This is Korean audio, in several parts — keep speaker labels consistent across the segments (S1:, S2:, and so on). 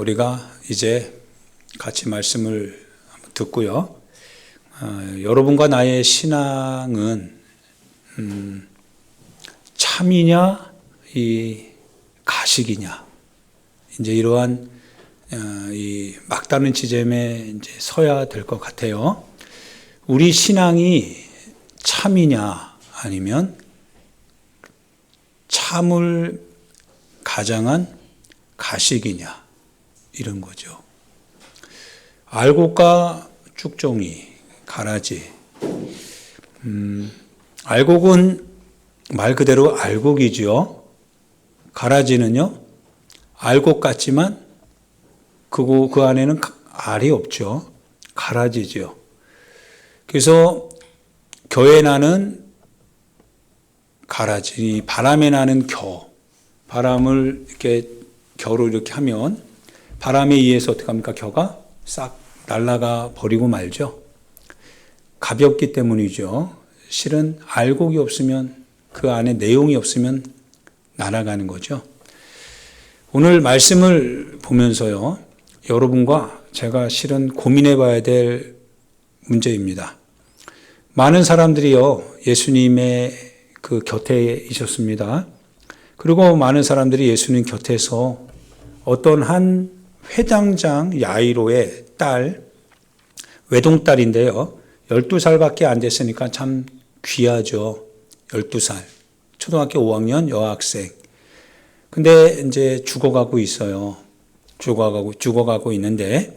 S1: 우리가 이제 같이 말씀을 듣고요. 여러분과 나의 신앙은 참이냐 이 가식이냐, 이제 이러한 이 막다른 지점에 이제 서야 될 것 같아요. 우리 신앙이 참이냐 아니면 참을 가장한 가식이냐, 이런 거죠. 알곡과 쭉종이, 가라지. 알곡은 말 그대로 알곡이죠. 가라지는요, 알곡 같지만 그 안에는 알이 없죠. 가라지죠. 그래서 겨에 나는 가라지, 바람에 나는 겨. 바람을 이렇게 겨로 이렇게 하면 바람에 의해서 어떻게 합니까? 겨가 싹 날아가 버리고 말죠. 가볍기 때문이죠. 실은 알곡이 없으면, 그 안에 내용이 없으면 날아가는 거죠. 오늘 말씀을 보면서요, 여러분과 제가 실은 고민해 봐야 될 문제입니다. 많은 사람들이요, 예수님의 그 곁에 있었습니다. 그리고 많은 사람들이 예수님 곁에서 어떤 한 회당장 야이로의 딸, 외동딸인데요, 12살밖에 안 됐으니까 참 귀하죠. 12살. 초등학교 5학년 여학생. 근데 이제 죽어가고 있어요. 죽어가고 있는데,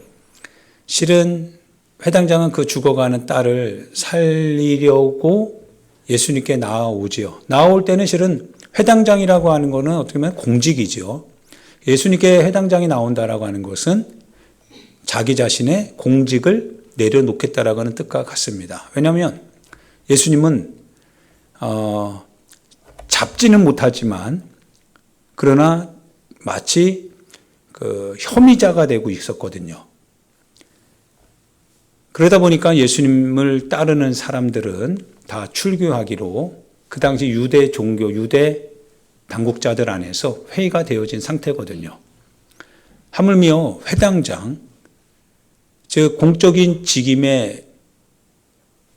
S1: 실은 회당장은 그 죽어가는 딸을 살리려고 예수님께 나아오지요. 나아올 때는 실은 회당장이라고 하는 것은 어떻게 보면 공직이죠. 예수님께 회당장이 나온다라고 하는 것은 자기 자신의 공직을 내려놓겠다라고 하는 뜻과 같습니다. 왜냐하면 예수님은 잡지는 못하지만 그러나 마치 그 혐의자가 되고 있었거든요. 그러다 보니까 예수님을 따르는 사람들은 다 출교하기로 그 당시 유대 종교, 유대 당국자들 안에서 회의가 되어진 상태거든요. 하물며 회당장, 즉 공적인 직임에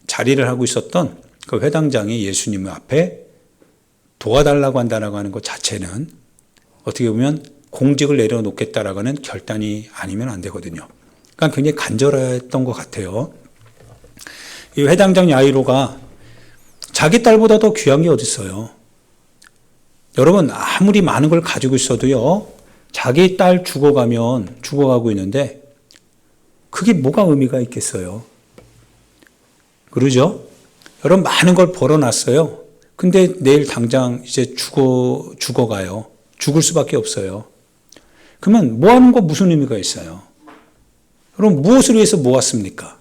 S1: 자리를 하고 있었던 그 회당장이 예수님 앞에 도와달라고 한다라고 하는 것 자체는 어떻게 보면 공직을 내려놓겠다라고 하는 결단이 아니면 안 되거든요. 그러니까 굉장히 간절했던 것 같아요. 이 회당장 야이로가 자기 딸보다 더 귀한 게 어디 있어요? 여러분, 아무리 많은 걸 가지고 있어도요, 자기 딸 죽어가고 있는데 그게 뭐가 의미가 있겠어요? 그러죠? 여러분, 많은 걸 벌어놨어요. 근데 내일 당장 이제 죽어가요. 죽을 수밖에 없어요. 그러면 모아놓은 거 무슨 의미가 있어요? 그럼 무엇을 위해서 모았습니까?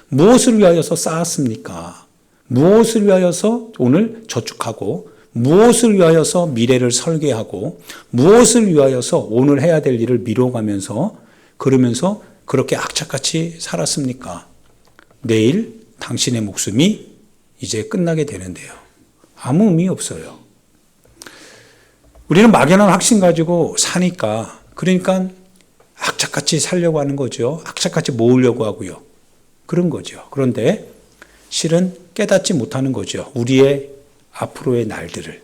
S1: 무엇을 위하여서 쌓았습니까? 무엇을 위하여서 오늘 저축하고, 무엇을 위하여서 미래를 설계하고, 무엇을 위하여서 오늘 해야 될 일을 미뤄가면서 그러면서 그렇게 악착같이 살았습니까? 내일 당신의 목숨이 이제 끝나게 되는데요. 아무 의미 없어요. 우리는 막연한 확신 가지고 사니까, 그러니까 악착같이 살려고 하는 거죠. 악착같이 모으려고 하고요. 그런 거죠. 그런데 실은 깨닫지 못하는 거죠. 우리의 앞으로의 날들을.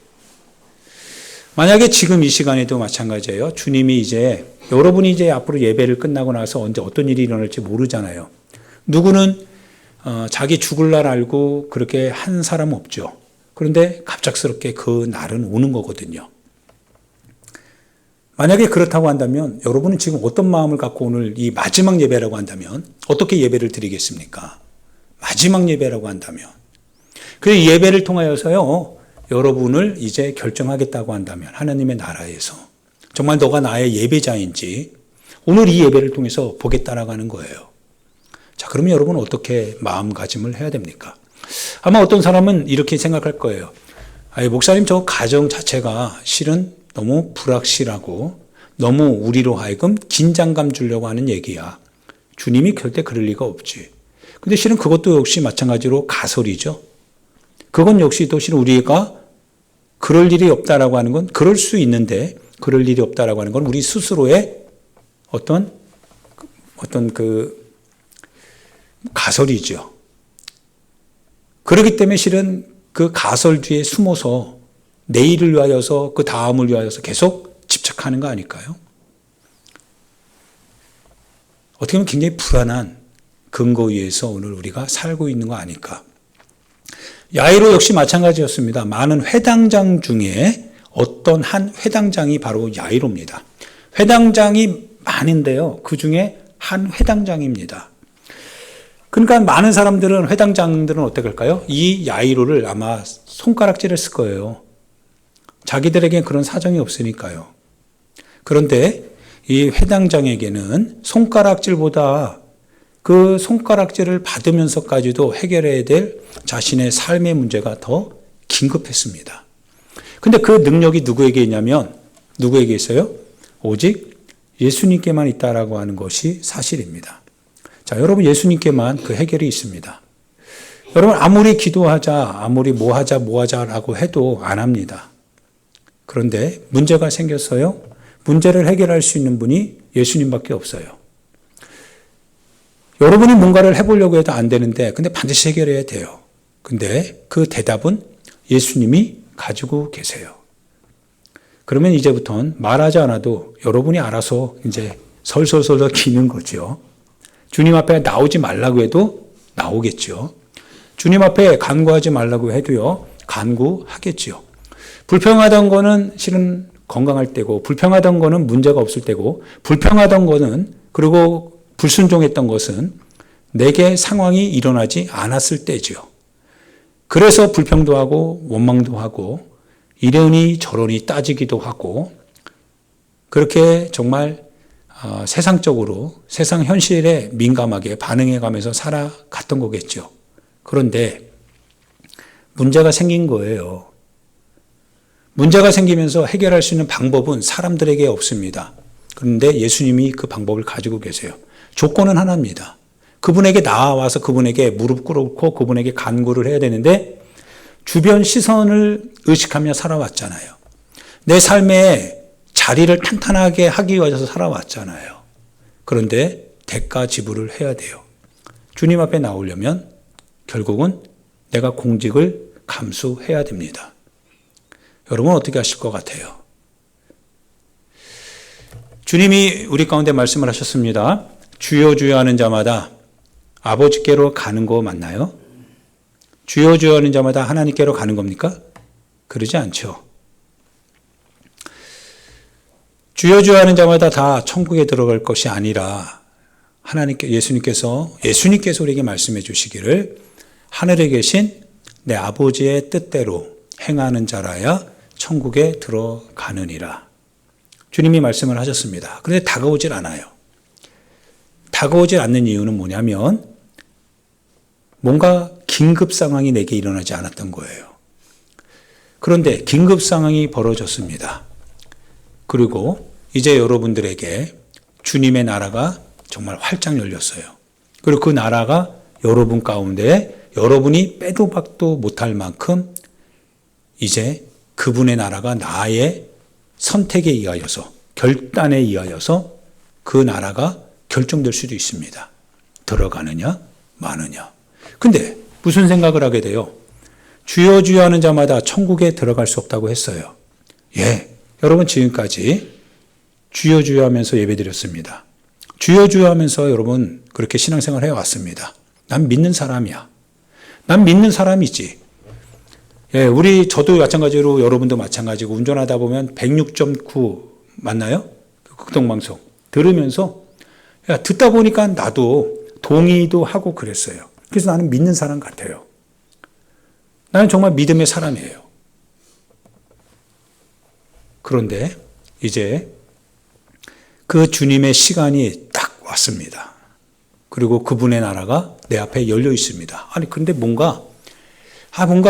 S1: 만약에 지금 이 시간에도 마찬가지예요. 주님이 이제, 여러분이 이제 앞으로 예배를 끝나고 나서 언제 어떤 일이 일어날지 모르잖아요. 누구는 자기 죽을 날 알고 그렇게 한 사람 없죠. 그런데 갑작스럽게 그 날은 오는 거거든요. 만약에 그렇다고 한다면 여러분은 지금 어떤 마음을 갖고 오늘 이 마지막 예배라고 한다면 어떻게 예배를 드리겠습니까? 마지막 예배라고 한다면. 그 예배를 통하여서요, 여러분을 이제 결정하겠다고 한다면 하나님의 나라에서 정말 너가 나의 예배자인지 오늘 이 예배를 통해서 보겠다라고 하는 거예요. 자, 그러면 여러분은 어떻게 마음가짐을 해야 됩니까? 아마 어떤 사람은 이렇게 생각할 거예요. 목사님, 저 가정 자체가 실은 너무 불확실하고 너무 우리로 하여금 긴장감 주려고 하는 얘기야. 주님이 절대 그럴 리가 없지. 근데 실은 그것도 역시 마찬가지로 가설이죠. 그건 역시 또 실은 우리가 그럴 일이 없다라고 하는 건, 그럴 수 있는데 그럴 일이 없다라고 하는 건 우리 스스로의 어떤 그 가설이죠. 그렇기 때문에 실은 그 가설 뒤에 숨어서 내일을 위하여서 그 다음을 위하여서 계속 집착하는 거 아닐까요? 어떻게 보면 굉장히 불안한 근거 위에서 오늘 우리가 살고 있는 거 아닐까. 야이로 역시 마찬가지였습니다. 많은 회당장 중에 어떤 한 회당장이 바로 야이로입니다. 회당장이 많은데요. 그 중에 한 회당장입니다. 그러니까 많은 사람들은, 회당장들은 어떻게 할까요? 이 야이로를 아마 손가락질을 쓸 거예요. 자기들에겐 그런 사정이 없으니까요. 그런데 이 회당장에게는 손가락질보다 그 손가락질을 받으면서까지도 해결해야 될 자신의 삶의 문제가 더 긴급했습니다. 근데 그 능력이 누구에게 있냐면, 누구에게 있어요? 오직 예수님께만 있다라고 하는 것이 사실입니다. 자, 여러분, 예수님께만 그 해결이 있습니다. 여러분, 아무리 기도하자, 아무리 뭐 하자라고 해도 안 합니다. 그런데 문제가 생겼어요. 문제를 해결할 수 있는 분이 예수님밖에 없어요. 여러분이 뭔가를 해보려고 해도 안 되는데, 근데 반드시 해결해야 돼요. 근데 그 대답은 예수님이 가지고 계세요. 그러면 이제부터는 말하지 않아도 여러분이 알아서 이제 설설설 기는 거죠. 주님 앞에 나오지 말라고 해도 나오겠죠. 주님 앞에 간구하지 말라고 해도요, 간구하겠죠. 불평하던 거는 실은 건강할 때고, 불평하던 거는 문제가 없을 때고, 불평하던 거는, 그리고 불순종했던 것은 내게 상황이 일어나지 않았을 때지요. 그래서 불평도 하고 원망도 하고 이러니 저러니 따지기도 하고, 그렇게 정말 세상적으로, 세상 현실에 민감하게 반응해가면서 살아갔던 거겠죠. 그런데 문제가 생긴 거예요. 문제가 생기면서 해결할 수 있는 방법은 사람들에게 없습니다. 그런데 예수님이 그 방법을 가지고 계세요. 조건은 하나입니다. 그분에게 나와서 그분에게 무릎 꿇고 그분에게 간구를 해야 되는데, 주변 시선을 의식하며 살아왔잖아요. 내 삶에 자리를 탄탄하게 하기 위해서 살아왔잖아요. 그런데 대가 지불을 해야 돼요. 주님 앞에 나오려면 결국은 내가 공직을 감수해야 됩니다. 여러분 어떻게 하실 것 같아요? 주님이 우리 가운데 말씀을 하셨습니다. 주여 주여 하는 자마다 아버지께로 가는 거 맞나요? 주여 주여 하는 자마다 하나님께로 가는 겁니까? 그러지 않죠. 주여 주여 하는 자마다 다 천국에 들어갈 것이 아니라 예수님께서 우리에게 말씀해 주시기를, 하늘에 계신 내 아버지의 뜻대로 행하는 자라야 천국에 들어가느니라. 주님이 말씀을 하셨습니다. 그런데 다가오질 않아요. 다가오질 않는 이유는 뭐냐면, 뭔가 긴급 상황이 내게 일어나지 않았던 거예요. 그런데 긴급 상황이 벌어졌습니다. 그리고 이제 여러분들에게 주님의 나라가 정말 활짝 열렸어요. 그리고 그 나라가 여러분 가운데 여러분이 빼도 박도 못할 만큼 이제 그분의 나라가 나의 선택에 의하여서, 결단에 의하여서 그 나라가 결정될 수도 있습니다. 들어가느냐 마느냐. 근데 무슨 생각을 하게 돼요? 주여 주여 하는 자마다 천국에 들어갈 수 없다고 했어요. 예, 여러분 지금까지 주여 주여 하면서 예배드렸습니다. 주여 주여 하면서 여러분 그렇게 신앙생활 해왔습니다. 난 믿는 사람이야. 난 믿는 사람이지. 예, 저도 마찬가지로, 여러분도 마찬가지고, 운전하다 보면 106.9 맞나요? 극동방송 들으면서, 듣다 보니까 나도 동의도 하고 그랬어요. 그래서 나는 믿는 사람 같아요. 나는 정말 믿음의 사람이에요. 그런데 이제 그 주님의 시간이 딱 왔습니다. 그리고 그분의 나라가 내 앞에 열려 있습니다. 아니, 근데 뭔가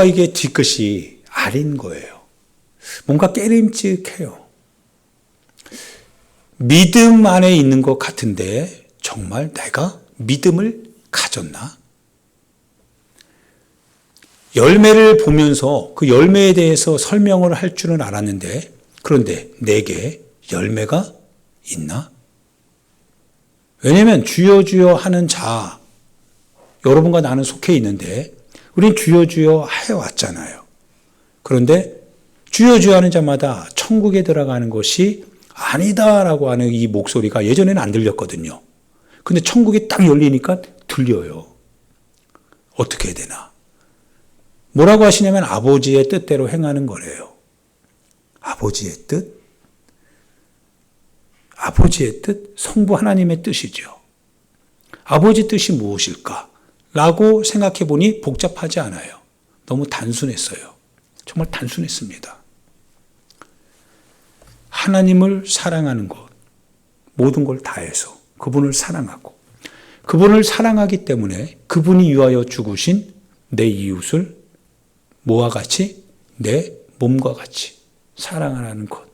S1: 이게 뒤끝이 아린 거예요. 뭔가 깨림칙해요. 믿음 안에 있는 것 같은데 정말 내가 믿음을 가졌나? 열매를 보면서 그 열매에 대해서 설명을 할 줄은 알았는데, 그런데 내게 열매가 있나? 왜냐하면 주여 주여 하는 자, 여러분과 나는 속해 있는데 우린 주여 주여 해왔잖아요. 그런데 주여 주여 하는 자마다 천국에 들어가는 것이 아니다라고 하는 이 목소리가 예전에는 안 들렸거든요. 근데 천국이 딱 열리니까 들려요. 어떻게 해야 되나? 뭐라고 하시냐면 아버지의 뜻대로 행하는 거래요. 아버지의 뜻? 아버지의 뜻? 성부 하나님의 뜻이죠. 아버지 뜻이 무엇일까? 라고 생각해 보니 복잡하지 않아요. 너무 단순했어요. 정말 단순했습니다. 하나님을 사랑하는 것, 모든 걸 다해서 그분을 사랑하고 그분을 사랑하기 때문에 그분이 위하여 죽으신 내 이웃을 뭐와 같이? 내 몸과 같이 사랑하라는 것.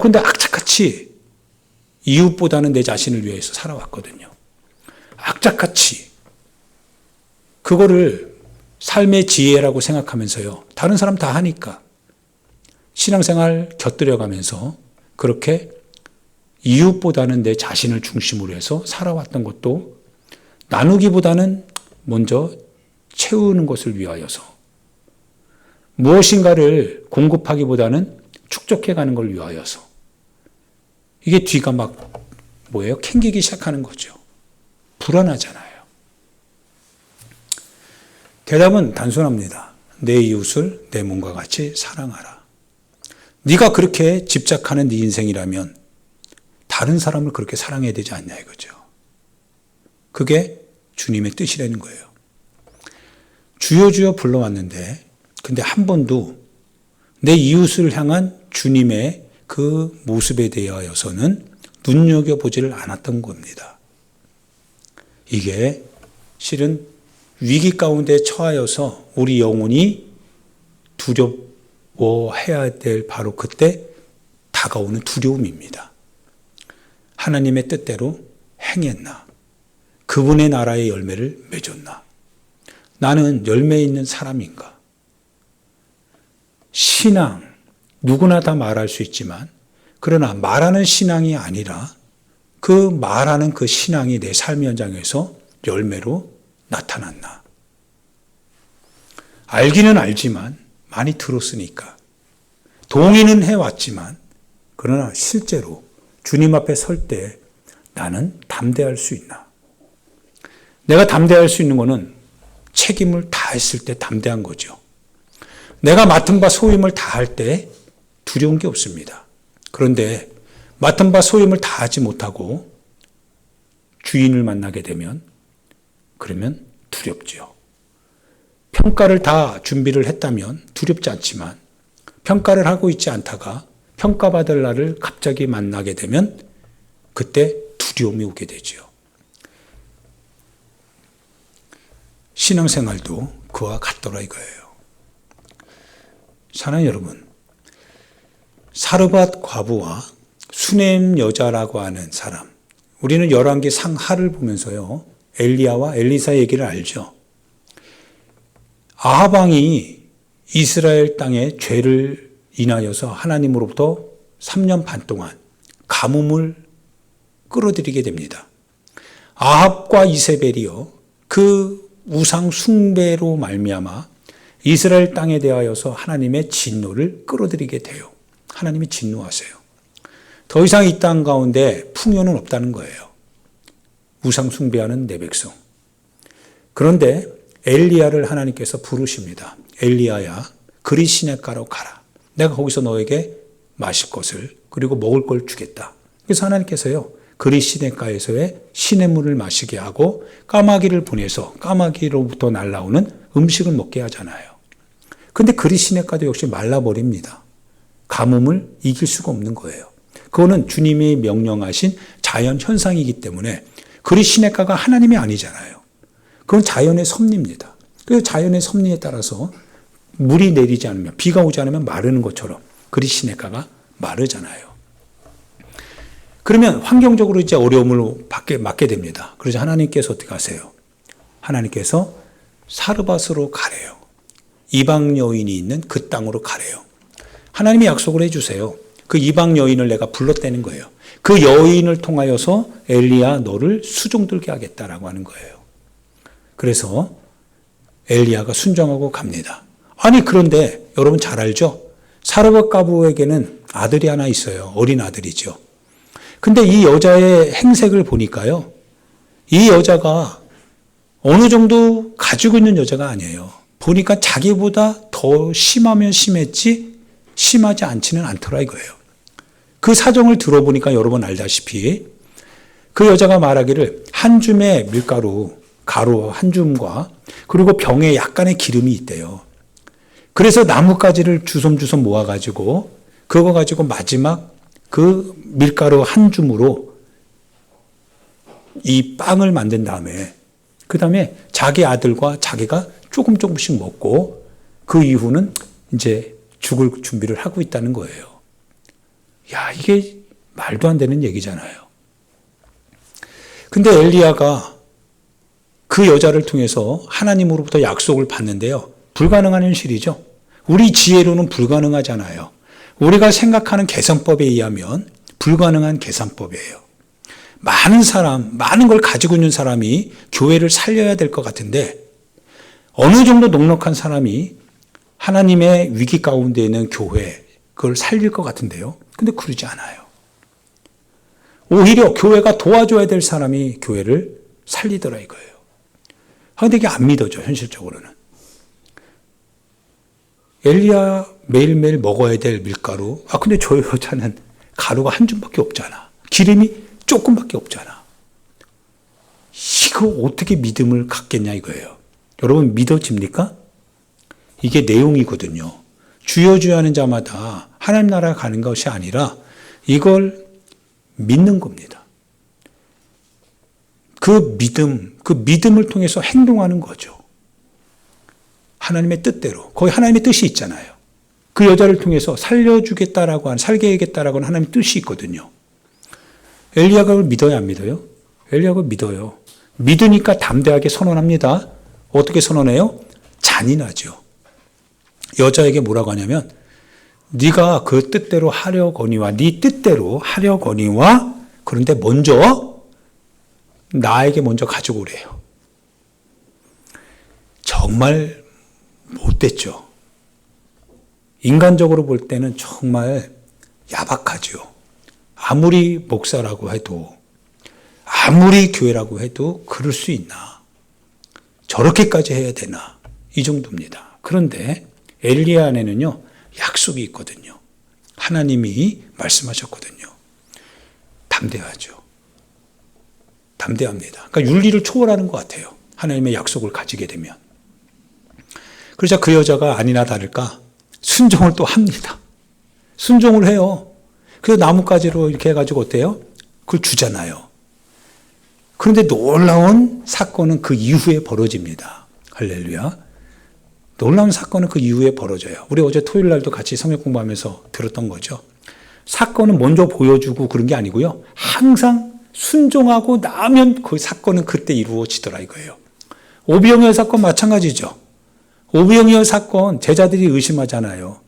S1: 근데 악착같이 이웃보다는 내 자신을 위해서 살아왔거든요. 악착같이 그거를 삶의 지혜라고 생각하면서요. 다른 사람 다 하니까 신앙생활 곁들여가면서 그렇게 이웃보다는 내 자신을 중심으로 해서 살아왔던 것도 나누기보다는 먼저 채우는 것을 위하여서 무엇인가를 공급하기보다는 축적해가는 걸 위하여서 이게 뒤가 막 뭐예요? 캥기기 시작하는 거죠. 불안하잖아요. 대답은 단순합니다. 내 이웃을 내 몸과 같이 사랑하라. 네가 그렇게 집착하는 네 인생이라면 다른 사람을 그렇게 사랑해야 되지 않냐 이거죠. 그게 주님의 뜻이라는 거예요. 주여 주여 불러왔는데 근데 한 번도 내 이웃을 향한 주님의 그 모습에 대하여서는 눈여겨보지를 않았던 겁니다. 이게 실은 위기 가운데 처하여서 우리 영혼이 두려워해야 될 바로 그때 다가오는 두려움입니다. 하나님의 뜻대로 행했나? 그분의 나라의 열매를 맺었나? 나는 열매 있는 사람인가? 신앙, 누구나 다 말할 수 있지만 그러나 말하는 신앙이 아니라 그 말하는 그 신앙이 내 삶의 현장에서 열매로 나타났나? 알기는 알지만 많이 들었으니까 동의는 해왔지만 그러나 실제로 주님 앞에 설 때 나는 담대할 수 있나? 내가 담대할 수 있는 것은 책임을 다했을 때 담대한 거죠. 내가 맡은 바 소임을 다할 때 두려운 게 없습니다. 그런데 맡은 바 소임을 다하지 못하고 주인을 만나게 되면 그러면 두렵죠. 평가를 다 준비를 했다면 두렵지 않지만 평가를 하고 있지 않다가 평가받을 날을 갑자기 만나게 되면 그때 두려움이 오게 되죠. 신앙생활도 그와 같더라 이거예요. 사랑하는 여러분, 사르밧 과부와 수넴 여자라고 하는 사람, 우리는 열왕기 상하를 보면서요 엘리야와 엘리사 얘기를 알죠. 아합 왕이 이스라엘 땅에 죄를 인하여서 하나님으로부터 3년 반 동안 가뭄을 끌어들이게 됩니다. 아합과 이세벨이요 그 우상 숭배로 말미암아 이스라엘 땅에 대하여서 하나님의 진노를 끌어들이게 돼요. 하나님이 진노하세요. 더 이상 이 땅 가운데 풍요는 없다는 거예요. 우상 숭배하는 내 백성. 그런데 엘리야를 하나님께서 부르십니다. 엘리야야, 그리 시냇가로 가라. 내가 거기서 너에게 마실 것을 그리고 먹을 걸 주겠다. 그래서 하나님께서요 그리 시냇가에서의 시냇물을 마시게 하고 까마귀를 보내서 까마귀로부터 날라오는 음식을 먹게 하잖아요. 근데 그리 시냇가도 역시 말라버립니다. 가뭄을 이길 수가 없는 거예요. 그거는 주님이 명령하신 자연 현상이기 때문에 그리 시냇가가 하나님이 아니잖아요. 그건 자연의 섭리입니다. 그 자연의 섭리에 따라서 물이 내리지 않으면 비가 오지 않으면 마르는 것처럼 그리 시냇가가 마르잖아요. 그러면 환경적으로 이제 어려움을 맞게 됩니다. 그래서 하나님께서 어떻게 하세요? 하나님께서 사르밧으로 가래요. 이방 여인이 있는 그 땅으로 가래요. 하나님이 약속을 해주세요. 그 이방 여인을 내가 불렀다는 거예요. 그 여인을 통하여서 엘리야 너를 수종들게 하겠다라고 하는 거예요. 그래서 엘리야가 순종하고 갑니다. 아니 그런데 여러분 잘 알죠? 사르밧 가부에게는 아들이 하나 있어요. 어린 아들이죠. 근데 이 여자의 행색을 보니까요. 이 여자가 어느 정도 가지고 있는 여자가 아니에요. 보니까 자기보다 더 심하면 심했지 심하지 않지는 않더라 이거예요. 그 사정을 들어보니까 여러분 알다시피 그 여자가 말하기를 한 줌의 밀가루, 가루 한 줌과 그리고 병에 약간의 기름이 있대요. 그래서 나뭇가지를 주섬주섬 모아가지고 그거 가지고 마지막 그 밀가루 한 줌으로 이 빵을 만든 다음에 그 다음에 자기 아들과 자기가 조금씩 먹고 그 이후는 이제 죽을 준비를 하고 있다는 거예요. 야, 이게 말도 안 되는 얘기잖아요. 근데 엘리야가 그 여자를 통해서 하나님으로부터 약속을 받는데요. 불가능한 현실이죠. 우리 지혜로는 불가능하잖아요. 우리가 생각하는 계산법에 의하면 불가능한 계산법이에요. 많은 사람, 많은 걸 가지고 있는 사람이 교회를 살려야 될 것 같은데 어느 정도 넉넉한 사람이 하나님의 위기 가운데 있는 교회, 그걸 살릴 것 같은데요. 근데 그러지 않아요. 오히려 교회가 도와줘야 될 사람이 교회를 살리더라 이거예요. 그런데 이게 안 믿어져, 현실적으로는. 엘리야 매일매일 먹어야 될 밀가루. 근데 저 여자는 가루가 한 줌밖에 없잖아. 기름이 조금밖에 없잖아. 이거 어떻게 믿음을 갖겠냐 이거예요. 여러분 믿어집니까? 이게 내용이거든요. 주여 주여 하는 자마다 하나님 나라에 가는 것이 아니라 이걸 믿는 겁니다. 그 믿음을 통해서 행동하는 거죠. 하나님의 뜻대로. 거기 하나님의 뜻이 있잖아요. 그 여자를 통해서 살려주겠다라고 하는, 살게 하겠다라고 하는 하나님의 뜻이 있거든요. 엘리야가 그걸 믿어요, 안 믿어요? 엘리야가 믿어요. 믿으니까 담대하게 선언합니다. 어떻게 선언해요? 잔인하죠. 여자에게 뭐라고 하냐면 네가 그 뜻대로 하려거니와 네 뜻대로 하려거니와 그런데 먼저 나에게 먼저 가지고 오래요. 정말 못됐죠. 인간적으로 볼 때는 정말 야박하죠. 아무리 목사라고 해도 아무리 교회라고 해도 그럴 수 있나. 저렇게까지 해야 되나. 이 정도입니다. 그런데 엘리야 안에는요. 약속이 있거든요. 하나님이 말씀하셨거든요. 담대하죠. 담대합니다. 그러니까 윤리를 초월하는 것 같아요. 하나님의 약속을 가지게 되면. 그러자 그 여자가 아니나 다를까 순종을 또 합니다. 순종을 해요. 그래서 나뭇가지로 이렇게 해가지고 어때요? 그걸 주잖아요. 그런데 놀라운 사건은 그 이후에 벌어집니다. 할렐루야. 놀라운 사건은 그 이후에 벌어져요. 우리 어제 토요일 날도 같이 성경 공부하면서 들었던 거죠. 사건은 먼저 보여주고 그런 게 아니고요. 항상 순종하고 나면 그 사건은 그때 이루어지더라 이거예요. 오병이어 사건 마찬가지죠. 오병이어 사건 제자들이 의심하잖아요.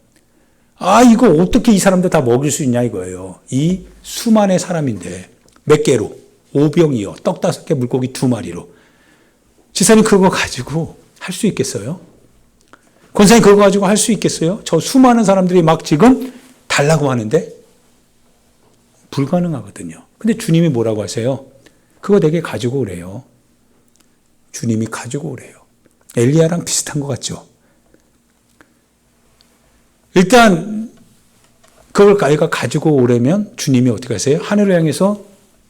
S1: 이거 어떻게 이 사람들 다 먹일 수 있냐 이거예요. 이 수만의 사람인데 몇 개로? 오병이어, 떡 5개, 물고기 2마리로. 지사님 그거 가지고 할 수 있겠어요? 권사님 그거 가지고 할 수 있겠어요? 저 수많은 사람들이 막 지금 달라고 하는데 불가능하거든요. 근데 주님이 뭐라고 하세요? 그거 내게 가지고 오래요. 주님이 가지고 오래요. 엘리야랑 비슷한 것 같죠? 일단 그걸 아이가 가지고 오려면 주님이 어떻게 하세요? 하늘을 향해서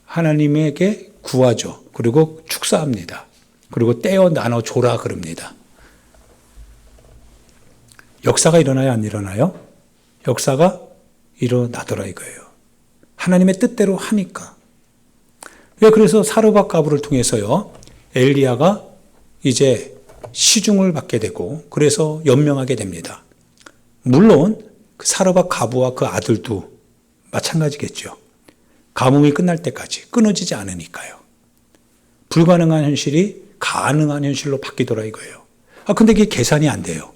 S1: 하나님에게 구하죠. 그리고 축사합니다. 그리고 떼어 나눠줘라 그럽니다. 역사가 일어나요? 안 일어나요? 역사가 일어나더라 이거예요. 하나님의 뜻대로 하니까. 그래서 사르밧 가부를 통해서요. 엘리야가 이제 시중을 받게 되고 그래서 연명하게 됩니다. 물론 그 사르밧 가부와 그 아들도 마찬가지겠죠. 가뭄이 끝날 때까지 끊어지지 않으니까요. 불가능한 현실이 가능한 현실로 바뀌더라 이거예요. 근데 이게 계산이 안 돼요.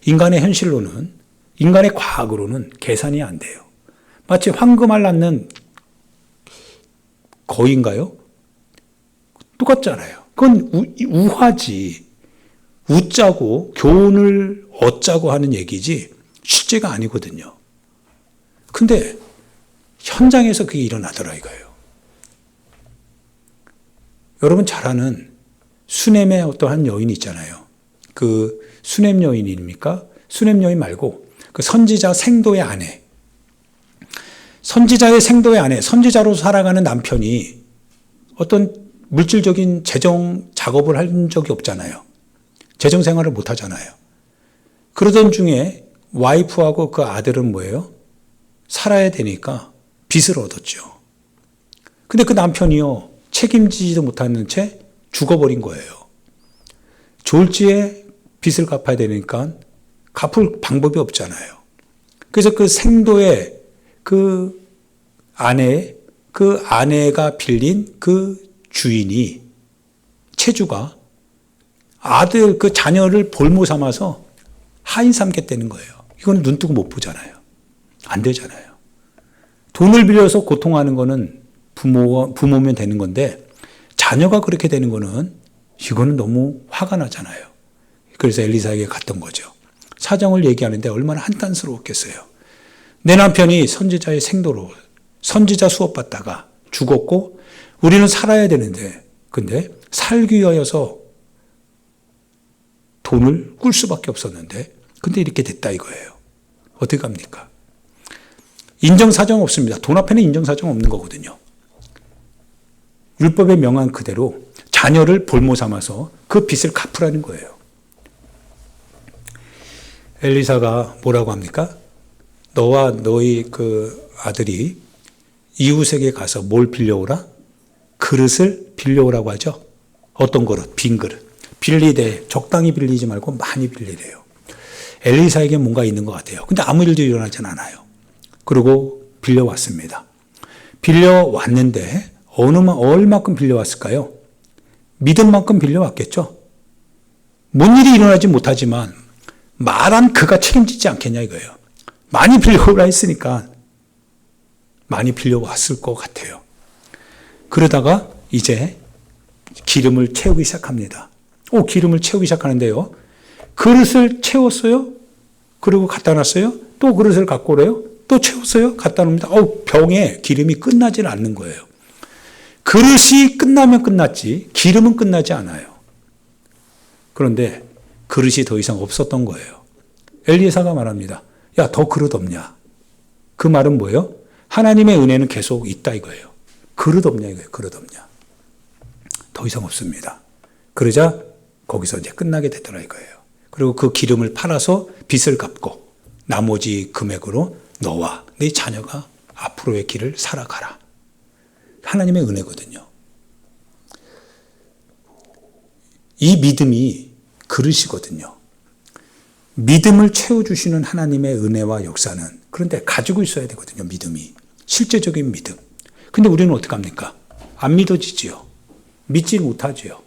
S1: 인간의 현실로는, 인간의 과학으로는 계산이 안 돼요. 마치 황금알 낳는 거인가요? 똑같잖아요. 그건 우화지. 웃자고 교훈을 얻자고 하는 얘기지 실제가 아니거든요. 근데 현장에서 그게 일어나더라 이거예요. 여러분 잘 아는 수넴의 어떠한 여인 있잖아요. 그 수넴 여인입니까? 수넴 여인 말고 그 선지자 생도의 아내. 선지자의 생도의 아내, 선지자로 살아가는 남편이 어떤 물질적인 재정 작업을 한 적이 없잖아요. 재정 생활을 못 하잖아요. 그러던 중에 와이프하고 그 아들은 뭐예요? 살아야 되니까 빚을 얻었죠. 근데 그 남편이요, 책임지지도 못하는 채 죽어버린 거예요. 졸지에 빚을 갚아야 되니까 갚을 방법이 없잖아요. 그래서 그 생도의 그 아내가 빌린 그 주인이, 채주가 아들, 그 자녀를 볼모 삼아서 하인 삼겠다는 거예요. 이건 눈 뜨고 못 보잖아요. 안 되잖아요. 돈을 빌려서 고통하는 거는 부모면 되는 건데, 자녀가 그렇게 되는 거는, 이거는 너무 화가 나잖아요. 그래서 엘리사에게 갔던 거죠. 사정을 얘기하는데 얼마나 한탄스러웠겠어요. 내 남편이 선지자의 생도로 선지자 수업 받다가 죽었고 우리는 살아야 되는데, 근데 살기 위하여서 돈을 꿀 수밖에 없었는데, 근데 이렇게 됐다 이거예요. 어떻게 합니까? 인정사정 없습니다. 돈 앞에는 인정사정 없는 거거든요. 율법에 명한 그대로 자녀를 볼모 삼아서 그 빚을 갚으라는 거예요. 엘리사가 뭐라고 합니까? 너와 너희 그 아들이 이웃에게 가서 뭘 빌려오라? 그릇을 빌려오라고 하죠. 어떤 그릇? 빈 그릇. 빌리되 적당히 빌리지 말고 많이 빌리래요. 엘리사에게 뭔가 있는 것 같아요. 근데 아무 일도 일어나진 않아요. 그리고 빌려왔습니다. 빌려왔는데 얼마큼 빌려왔을까요? 믿은 만큼 빌려왔겠죠. 뭔 일이 일어나지 못하지만 말한 그가 책임지지 않겠냐 이거예요. 많이 빌려오라 했으니까 많이 빌려왔을 것 같아요. 그러다가 이제 기름을 채우기 시작합니다. 기름을 채우기 시작하는데요. 그릇을 채웠어요. 그리고 갖다 놨어요. 또 그릇을 갖고 오래요. 또 채웠어요. 갖다 놉니다. 병에 기름이 끝나질 않는 거예요. 그릇이 끝나면 끝났지 기름은 끝나지 않아요. 그런데 그릇이 더 이상 없었던 거예요. 엘리사가 말합니다. 야, 더 그릇 없냐? 그 말은 뭐예요? 하나님의 은혜는 계속 있다 이거예요. 그릇 없냐 이거예요. 그릇 없냐? 더 이상 없습니다. 그러자 거기서 이제 끝나게 되더라 이거예요. 그리고 그 기름을 팔아서 빚을 갚고 나머지 금액으로 너와 네 자녀가 앞으로의 길을 살아가라. 하나님의 은혜거든요. 이 믿음이 그릇이거든요. 믿음을 채워주시는 하나님의 은혜와 역사는, 그런데 가지고 있어야 되거든요. 믿음이. 실제적인 믿음. 근데 우리는 어떻게 합니까? 안 믿어지지요. 믿지 못하지요.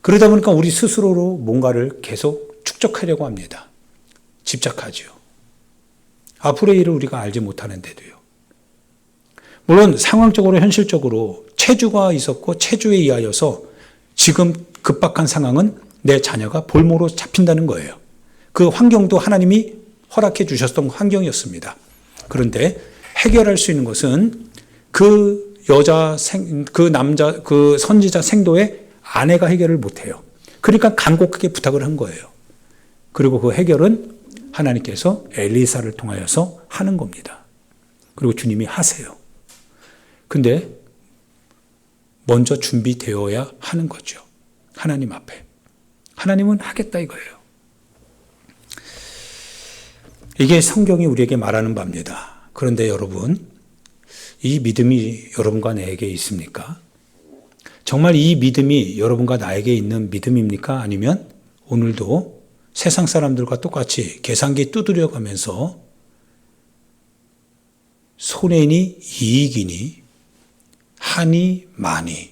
S1: 그러다 보니까 우리 스스로로 뭔가를 계속 축적하려고 합니다. 집착하지요. 앞으로의 일을 우리가 알지 못하는데도요. 물론 상황적으로 현실적으로 체주가 있었고 체주에 의하여서 지금 급박한 상황은 내 자녀가 볼모로 잡힌다는 거예요. 그 환경도 하나님이 허락해 주셨던 환경이었습니다. 그런데 해결할 수 있는 것은 그 선지자 생도의 아내가 해결을 못해요. 그러니까 간곡하게 부탁을 한 거예요. 그리고 그 해결은 하나님께서 엘리사를 통하여서 하는 겁니다. 그리고 주님이 하세요. 근데 먼저 준비되어야 하는 거죠. 하나님 앞에. 하나님은 하겠다 이거예요. 이게 성경이 우리에게 말하는 바입니다. 그런데 여러분, 이 믿음이 여러분과 나에게 있습니까? 정말 이 믿음이 여러분과 나에게 있는 믿음입니까? 아니면 오늘도 세상 사람들과 똑같이 계산기 두드려 가면서 손해니 이익이니 하니 마니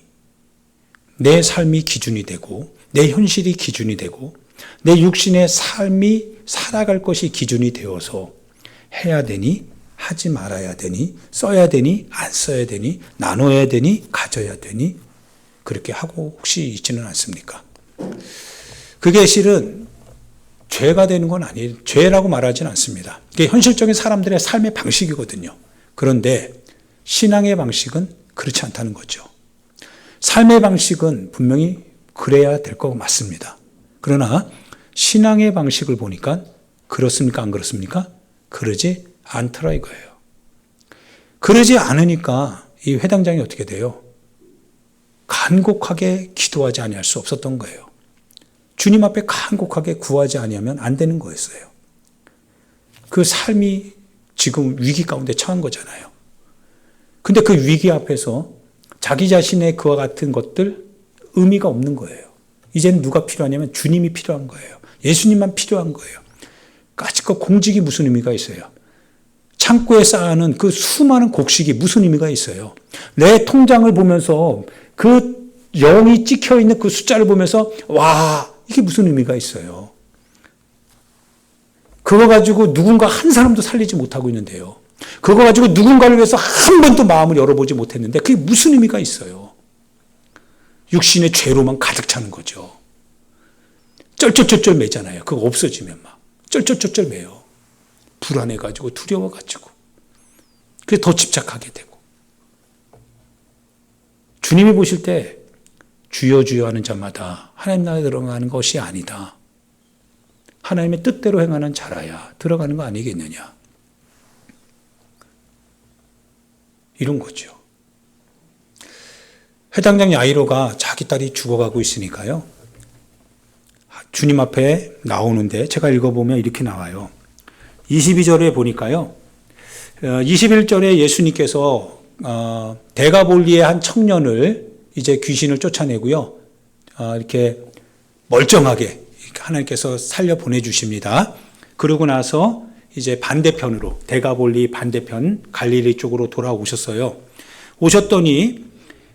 S1: 내 삶이 기준이 되고 내 현실이 기준이 되고 내 육신의 삶이 살아갈 것이 기준이 되어서 해야 되니 하지 말아야 되니, 써야 되니, 안 써야 되니, 나눠야 되니, 가져야 되니, 그렇게 하고 혹시 있지는 않습니까? 그게 실은 죄가 되는 건 아니에요. 죄라고 말하지는 않습니다. 그게 현실적인 사람들의 삶의 방식이거든요. 그런데 신앙의 방식은 그렇지 않다는 거죠. 삶의 방식은 분명히 그래야 될 거 맞습니다. 그러나 신앙의 방식을 보니까 그렇습니까? 안 그렇습니까? 그러지 않더라 이거예요. 그러지 않으니까 이 회당장이 어떻게 돼요? 간곡하게 기도하지 아니할 수 없었던 거예요. 주님 앞에 간곡하게 구하지 아니하면 안 되는 거였어요. 그 삶이 지금 위기 가운데 처한 거잖아요. 근데 그 위기 앞에서 자기 자신의 그와 같은 것들 의미가 없는 거예요. 이제는 누가 필요하냐면 주님이 필요한 거예요. 예수님만 필요한 거예요. 까짓거 공직이 무슨 의미가 있어요? 창고에 쌓아놓은 그 수많은 곡식이 무슨 의미가 있어요? 내 통장을 보면서 그 0이 찍혀있는 그 숫자를 보면서 와, 이게 무슨 의미가 있어요? 그거 가지고 누군가 한 사람도 살리지 못하고 있는데요. 그거 가지고 누군가를 위해서 한 번도 마음을 열어보지 못했는데 그게 무슨 의미가 있어요? 육신의 죄로만 가득 차는 거죠. 쩔쩔쩔쩔 매잖아요. 그거 없어지면 막 쩔쩔쩔쩔 매요. 불안해가지고 두려워가지고 그래서 더 집착하게 되고 주님이 보실 때 주여 주여 하는 자마다 하나님 나라에 들어가는 것이 아니다. 하나님의 뜻대로 행하는 자라야 들어가는 거 아니겠느냐. 이런 거죠. 회당장 야이로가 자기 딸이 죽어가고 있으니까요. 주님 앞에 나오는데 제가 읽어보면 이렇게 나와요. 22절에 보니까요. 21절에 예수님께서 데가볼리의 한 청년을 이제 귀신을 쫓아내고요. 이렇게 멀쩡하게 하나님께서 살려 보내주십니다. 그러고 나서 이제 반대편으로 데가볼리 반대편 갈릴리 쪽으로 돌아오셨어요. 오셨더니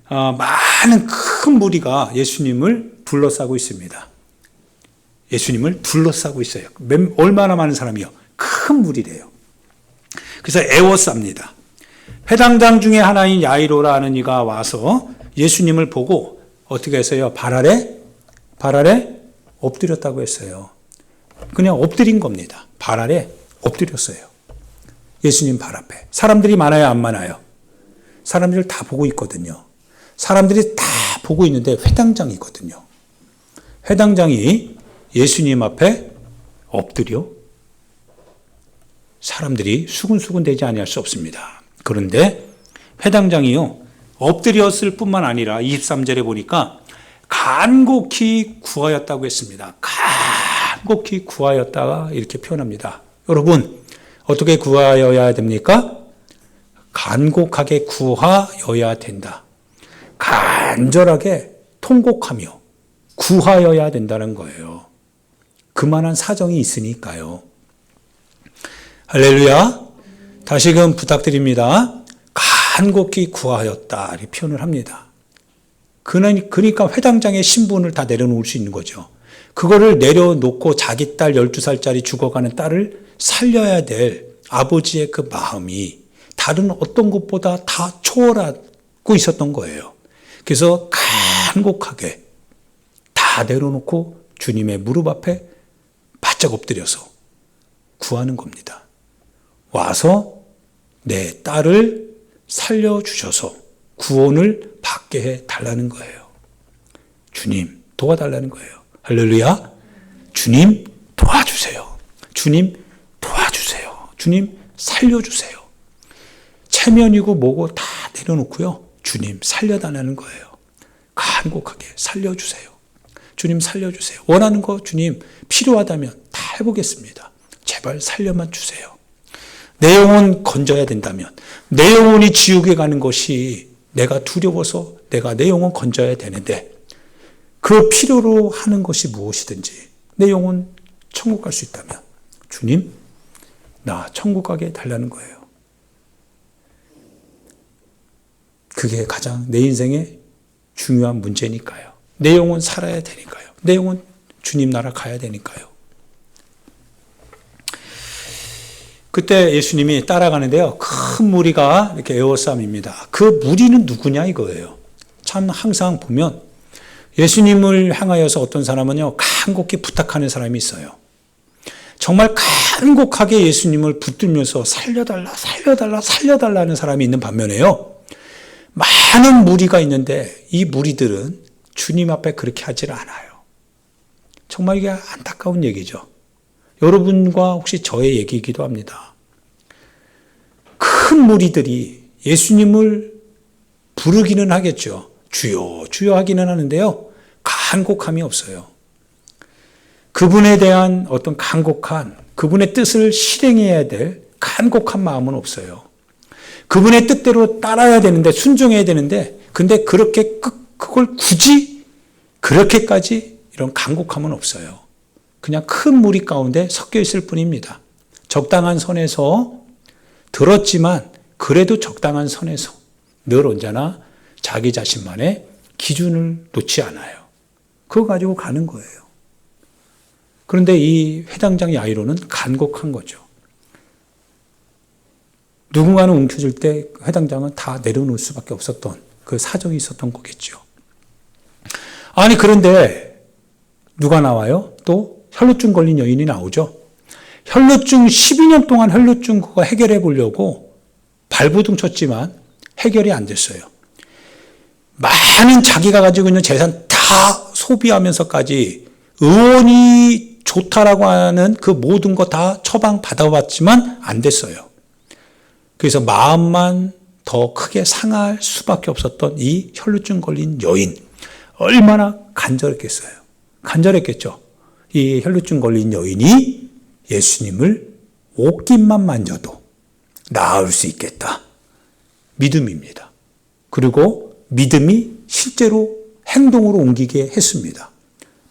S1: 많은 큰 무리가 예수님을 둘러싸고 있습니다. 예수님을 둘러싸고 있어요. 얼마나 많은 사람이요? 큰 무리래요. 그래서 애워쌉니다. 회당장 중에 하나인 야이로라는 이가 와서 예수님을 보고 어떻게 했어요? 발 아래 엎드렸다고 했어요. 그냥 엎드린 겁니다. 발 아래 엎드렸어요. 예수님 발 앞에. 사람들이 많아요? 안 많아요? 사람들 다 보고 있거든요. 사람들이 다 보고 있는데 회당장이거든요. 회당장이 예수님 앞에 엎드려 사람들이 수근수근 되지 아니할 수 없습니다. 그런데 회당장이요. 엎드렸을 뿐만 아니라 23절에 보니까 간곡히 구하였다고 했습니다. 간곡히 구하였다가 이렇게 표현합니다. 여러분 어떻게 구하여야 됩니까? 간곡하게 구하여야 된다. 간절하게 통곡하며 구하여야 된다는 거예요. 그만한 사정이 있으니까요. 할렐루야. 다시금 부탁드립니다. 간곡히 구하였다 이렇게 표현을 합니다. 그러니까 회당장의 신분을 다 내려놓을 수 있는 거죠. 그거를 내려놓고 자기 딸 12살짜리 죽어가는 딸을 살려야 될 아버지의 그 마음이 다른 어떤 것보다 다 초월하고 있었던 거예요. 그래서 간곡하게 다 내려놓고 주님의 무릎 앞에 바짝 엎드려서 구하는 겁니다. 와서 내 딸을 살려주셔서 구원을 받게 해달라는 거예요. 주님 도와달라는 거예요. 할렐루야. 주님 도와주세요. 주님 도와주세요. 주님 살려주세요. 체면이고 뭐고 다 내려놓고요. 주님 살려달라는 거예요. 간곡하게 살려주세요. 주님 살려주세요. 원하는 거 주님 필요하다면 다 해보겠습니다. 제발 살려만 주세요. 내 영혼 건져야 된다면 내 영혼이 지옥에 가는 것이 내가 두려워서 내가 내 영혼 건져야 되는데 그 필요로 하는 것이 무엇이든지 내 영혼 천국 갈 수 있다면 주님 나 천국 가게 달라는 거예요. 그게 가장 내 인생의 중요한 문제니까요. 내 영혼 살아야 되니까요. 내 영혼 주님 나라 가야 되니까요. 그때 예수님이 따라가는데요. 큰 무리가 이렇게 에워싸입니다. 그 무리는 누구냐 이거예요. 참 항상 보면 예수님을 향하여서 어떤 사람은요, 간곡히 부탁하는 사람이 있어요. 정말 간곡하게 예수님을 붙들면서 살려달라, 살려달라, 살려달라는 사람이 있는 반면에요. 많은 무리가 있는데 이 무리들은 주님 앞에 그렇게 하질 않아요. 정말 이게 안타까운 얘기죠. 여러분과 혹시 저의 얘기이기도 합니다. 큰 무리들이 예수님을 부르기는 하겠죠. 주여, 주여 하기는 하는데요. 간곡함이 없어요. 그분에 대한 어떤 간곡한, 그분의 뜻을 실행해야 될 간곡한 마음은 없어요. 그분의 뜻대로 따라야 되는데, 순종해야 되는데, 근데 그렇게 그걸 굳이 그렇게까지 이런 간곡함은 없어요. 그냥 큰 무리 가운데 섞여 있을 뿐입니다. 적당한 선에서 들었지만 그래도 적당한 선에서 늘 언제나 자기 자신만의 기준을 놓지 않아요. 그거 가지고 가는 거예요. 그런데 이 회당장 야이로는 간곡한 거죠. 누군가는 움켜줄 때 회당장은 다 내려놓을 수밖에 없었던 그 사정이 있었던 거겠죠. 아니 그런데 누가 나와요? 또 혈루증 걸린 여인이 나오죠. 혈루증 12년 동안 혈루증 그거 해결해 보려고 발부둥 쳤지만 해결이 안 됐어요. 많은 자기가 가지고 있는 재산 다 소비하면서까지 의원이 좋다라고 하는 그 모든 거 다 처방 받아봤지만 안 됐어요. 그래서 마음만 더 크게 상할 수밖에 없었던 이 혈루증 걸린 여인. 얼마나 간절했겠어요. 간절했겠죠. 이 혈루증 걸린 여인이 예수님을 옷깃만 만져도 나을 수 있겠다. 믿음입니다. 그리고 믿음이 실제로 행동으로 옮기게 했습니다.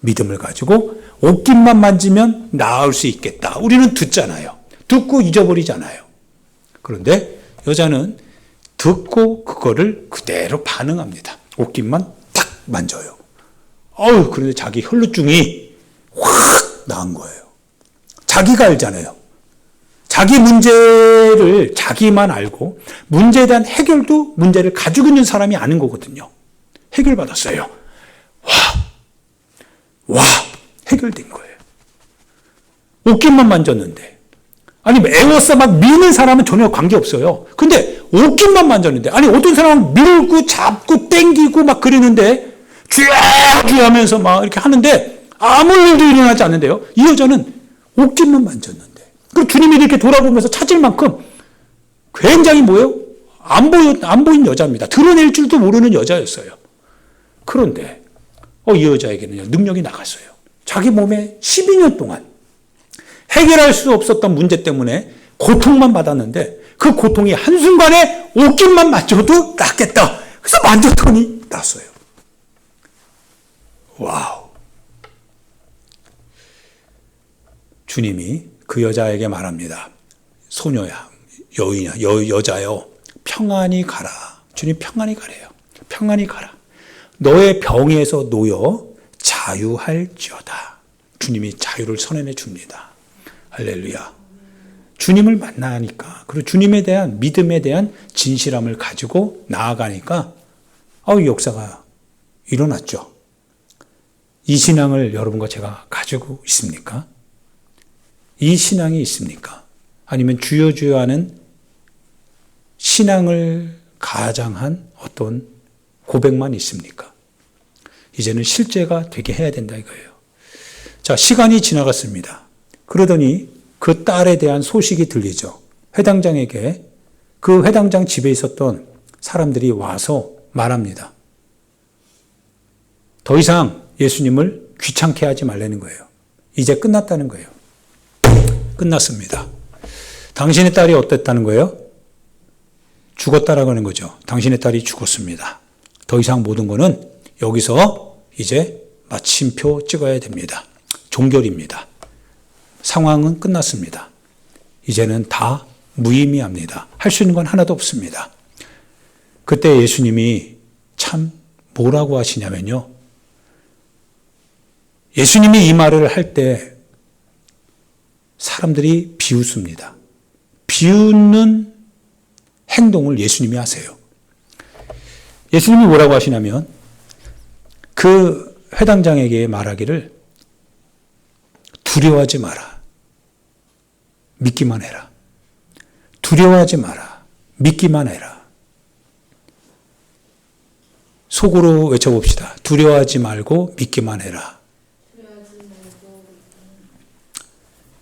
S1: 믿음을 가지고 옷깃만 만지면 나을 수 있겠다. 우리는 듣잖아요. 듣고 잊어버리잖아요. 그런데 여자는 듣고 그거를 그대로 반응합니다. 옷깃만 딱 만져요. 그런데 자기 혈루증이 확 나은 거예요. 자기가 알잖아요. 자기 문제를 자기만 알고 문제에 대한 해결도 문제를 가지고 있는 사람이 아는 거거든요. 해결받았어요. 와, 해결된 거예요. 옷깃만 만졌는데. 아니, 애워서 막 미는 사람은 전혀 관계없어요. 근데 옷깃만 만졌는데. 아니, 어떤 사람은 밀고 잡고 땡기고 막 그러는데 쥐야쥐 하면서 막 이렇게 하는데 아무 일도 일어나지 않는데요. 이 여자는 옷깃만 만졌는데. 그 주님이 이렇게 돌아보면서 찾을 만큼 굉장히 뭐예요? 안 보인 여자입니다. 드러낼 줄도 모르는 여자였어요. 그런데 이 여자에게는 능력이 나갔어요. 자기 몸에 12년 동안 해결할 수 없었던 문제 때문에 고통만 받았는데 그 고통이 한순간에 옷깃만 만져도 낫겠다. 그래서 만졌더니 낫어요. 와우. 주님이 그 여자에게 말합니다. 소녀야, 여인이야, 여자요. 평안히 가라. 주님 평안히 가래요. 평안히 가라. 너의 병에서 놓여 자유할지어다. 주님이 자유를 선언해 줍니다. 할렐루야. 주님을 만나니까, 그리고 주님에 대한 믿음에 대한 진실함을 가지고 나아가니까 역사가 일어났죠. 이 신앙을 여러분과 제가 가지고 있습니까? 이 신앙이 있습니까? 아니면 주여 주여 하는 신앙을 가장한 어떤 고백만 있습니까? 이제는 실제가 되게 해야 된다 이거예요. 자, 시간이 지나갔습니다. 그러더니 그 딸에 대한 소식이 들리죠. 회당장에게 그 회당장 집에 있었던 사람들이 와서 말합니다. 더 이상 예수님을 귀찮게 하지 말라는 거예요. 이제 끝났다는 거예요. 끝났습니다. 당신의 딸이 어땠다는 거예요? 죽었다라고 하는 거죠. 당신의 딸이 죽었습니다. 더 이상 모든 거는 여기서 이제 마침표 찍어야 됩니다. 종결입니다. 상황은 끝났습니다. 이제는 다 무의미합니다. 할 수 있는 건 하나도 없습니다. 그때 예수님이 참 뭐라고 하시냐면요. 예수님이 이 말을 할 때 사람들이 비웃습니다. 비웃는 행동을 예수님이 하세요. 예수님이 뭐라고 하시냐면 그 회당장에게 말하기를 두려워하지 마라. 믿기만 해라. 두려워하지 마라. 믿기만 해라. 속으로 외쳐봅시다. 두려워하지 말고 믿기만 해라.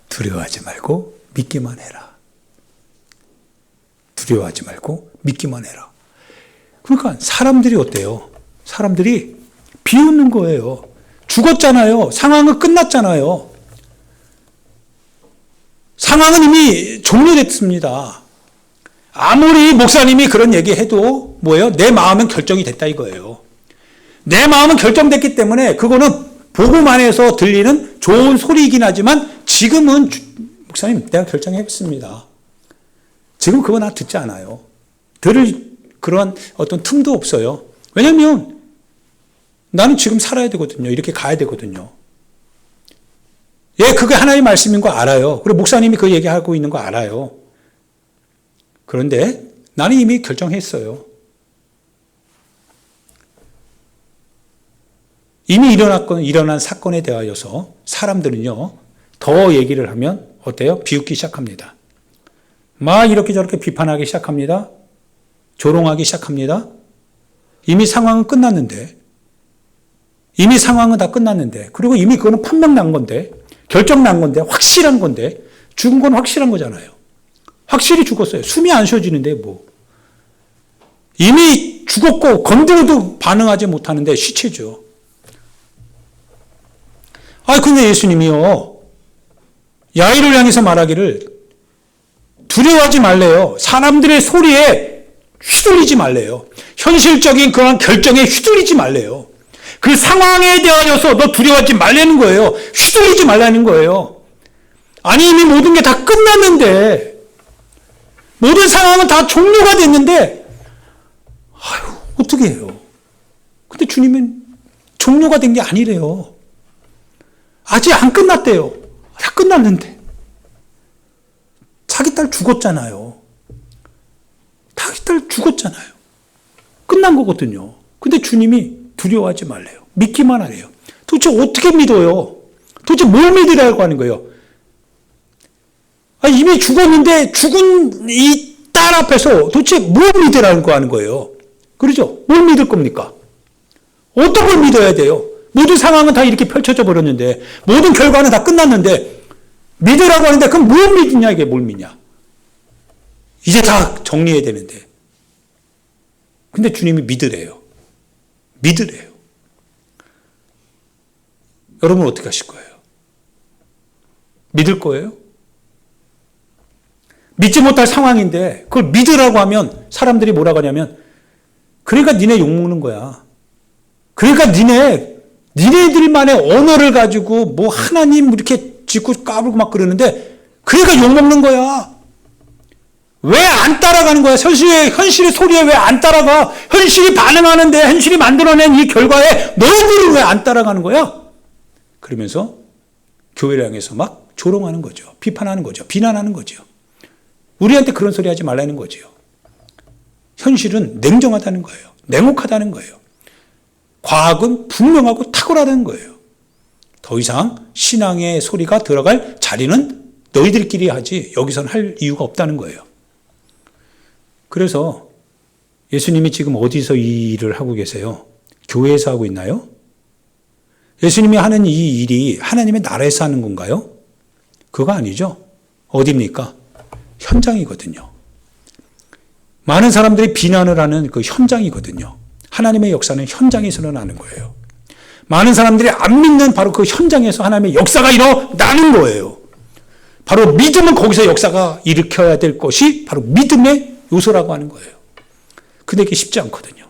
S1: 두려워하지 말고 믿기만 해라. 두려워하지 말고 믿기만 해라. 그러니까 사람들이 어때요? 사람들이 비웃는 거예요. 죽었잖아요. 상황은 끝났잖아요. 상황은 이미 종료됐습니다. 아무리 목사님이 그런 얘기해도 뭐예요? 내 마음은 결정이 됐다 이거예요. 내 마음은 결정됐기 때문에 그거는 보고만 해서 들리는 좋은 소리이긴 하지만 지금은 목사님 내가 결정했습니다. 지금 그거 나 듣지 않아요. 들을 그런 어떤 틈도 없어요. 왜냐하면 나는 지금 살아야 되거든요. 이렇게 가야 되거든요. 예, 그게 하나님의 말씀인 거 알아요. 그리고 목사님이 그 얘기하고 있는 거 알아요. 그런데 나는 이미 결정했어요. 이미 일어난 사건에 대하여서 사람들은요, 더 얘기를 하면 어때요? 비웃기 시작합니다. 막 이렇게 저렇게 비판하기 시작합니다. 조롱하기 시작합니다. 이미 상황은 끝났는데, 이미 상황은 다 끝났는데, 그리고 이미 그거는 판명 난 건데, 결정 난 건데, 확실한 건데, 죽은 건 확실한 거잖아요. 확실히 죽었어요. 숨이 안 쉬어지는데 뭐. 이미 죽었고 건드려도 반응하지 못하는데 시체죠. 근데 예수님이요. 야이를 향해서 말하기를 두려워하지 말래요. 사람들의 소리에 휘둘리지 말래요. 현실적인 그런 결정에 휘둘리지 말래요. 그 상황에 대하여서 너 두려워하지 말라는 거예요. 휘둘리지 말라는 거예요. 아니 이미 모든 게 다 끝났는데 모든 상황은 다 종료가 됐는데 어떻게 해요? 근데 주님은 종료가 된 게 아니래요. 아직 안 끝났대요. 다 끝났는데. 자기 딸 죽었잖아요. 자기 딸 죽었잖아요. 끝난 거거든요. 근데 주님이 두려워하지 말래요. 믿기만 하래요. 도대체 어떻게 믿어요? 도대체 뭘 믿으라고 하는 거예요? 이미 죽었는데 죽은 이 딸 앞에서 도대체 뭘 믿으라고 하는 거예요? 그러죠? 뭘 믿을 겁니까? 어떤 걸 믿어야 돼요? 모든 상황은 다 이렇게 펼쳐져 버렸는데 모든 결과는 다 끝났는데 믿으라고 하는데 그럼 뭘 믿냐 이게 뭘 믿냐? 이제 다 정리해야 되는데 근데 주님이 믿으래요. 믿으래요. 여러분 어떻게 하실 거예요? 믿을 거예요? 믿지 못할 상황인데 그걸 믿으라고 하면 사람들이 뭐라고 하냐면 그러니까 니네 욕먹는 거야. 그러니까 니네들만의 언어를 가지고 뭐 하나님 이렇게 짓고 까불고 막 그러는데 그러니까 욕먹는 거야. 왜 안 따라가는 거야? 현실의 소리에 왜 안 따라가? 현실이 반응하는데 현실이 만들어낸 이 결과에 너희들은 왜 안 따라가는 거야? 그러면서 교회를 향해서 막 조롱하는 거죠. 비판하는 거죠. 비난하는 거죠. 우리한테 그런 소리 하지 말라는 거죠. 현실은 냉정하다는 거예요. 냉혹하다는 거예요. 과학은 분명하고 탁월하다는 거예요. 더 이상 신앙의 소리가 들어갈 자리는 너희들끼리 하지 여기서는 할 이유가 없다는 거예요. 그래서 예수님이 지금 어디서 이 일을 하고 계세요? 교회에서 하고 있나요? 예수님이 하는 이 일이 하나님의 나라에서 하는 건가요? 그거 아니죠. 어디입니까? 현장이거든요. 많은 사람들이 비난을 하는 그 현장이거든요. 하나님의 역사는 현장에서 일어나는 거예요. 많은 사람들이 안 믿는 바로 그 현장에서 하나님의 역사가 일어나는 거예요. 바로 믿음은 거기서 역사가 일으켜야 될 것이 바로 믿음의 요소라고 하는 거예요. 근데 그게 쉽지 않거든요.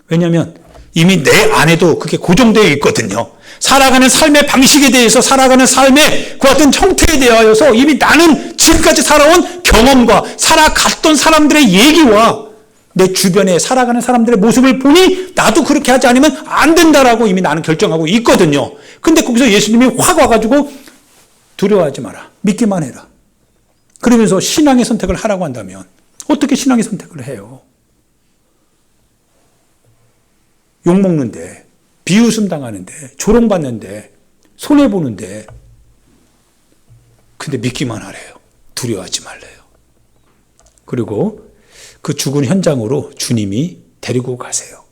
S1: 왜냐하면 이미 내 안에도 그게 고정되어 있거든요. 살아가는 삶의 방식에 대해서 살아가는 삶의 그 어떤 형태에 대하여서 이미 나는 지금까지 살아온 경험과 살아갔던 사람들의 얘기와 내 주변에 살아가는 사람들의 모습을 보니 나도 그렇게 하지 않으면 안 된다라고 이미 나는 결정하고 있거든요. 근데 거기서 예수님이 확 와가지고 두려워하지 마라. 믿기만 해라. 그러면서 신앙의 선택을 하라고 한다면 어떻게 신앙의 선택을 해요? 욕먹는데, 비웃음 당하는데, 조롱받는데, 손해보는데, 근데 믿기만 하래요. 두려워하지 말래요. 그리고 그 죽은 현장으로 주님이 데리고 가세요.